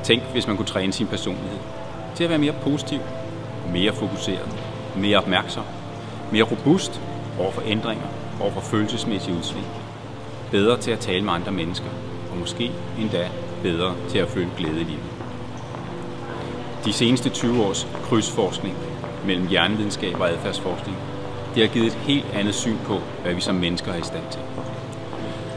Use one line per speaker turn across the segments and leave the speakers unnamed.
Tænk, hvis man kunne træne sin personlighed til at være mere positiv, mere fokuseret, mere opmærksom, mere robust over for ændringer, over for følelsesmæssige udsving, bedre til at tale med andre mennesker, og måske endda bedre til at føle glæde i livet. De seneste 20 års krydsforskning mellem hjernevidenskab og adfærdsforskning, det har givet et helt andet syn på, hvad vi som mennesker er i stand til.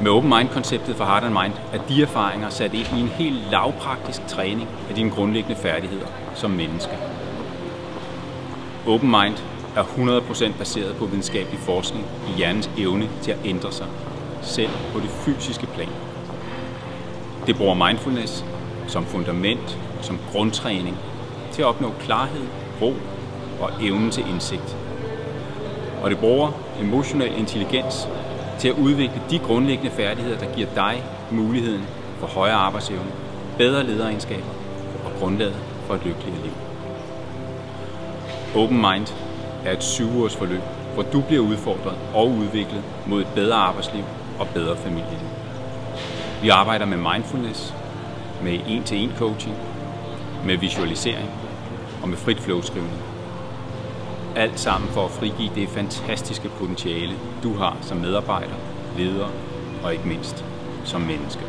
Med Open Mind-konceptet for Heart & Mind er de erfaringer sat ind i en helt lavpraktisk træning af dine grundlæggende færdigheder som menneske. Open Mind er 100% baseret på videnskabelig forskning i hjernens evne til at ændre sig, selv på det fysiske plan. Det bruger mindfulness som fundament og som grundtræning til at opnå klarhed, ro og evnen til indsigt. Og det bruger emotionel intelligens til at udvikle de grundlæggende færdigheder, der giver dig muligheden for højere arbejdsevne, bedre lederegenskaber og grundlaget for et lykkeligt liv. Open Mind er et 7-års forløb, hvor du bliver udfordret og udviklet mod et bedre arbejdsliv og bedre familieliv. Vi arbejder med mindfulness, med en-til-en coaching, med visualisering og med frit flow-skrivning. Alt sammen for at frigive det fantastiske potentiale, du har som medarbejder, leder og ikke mindst som menneske.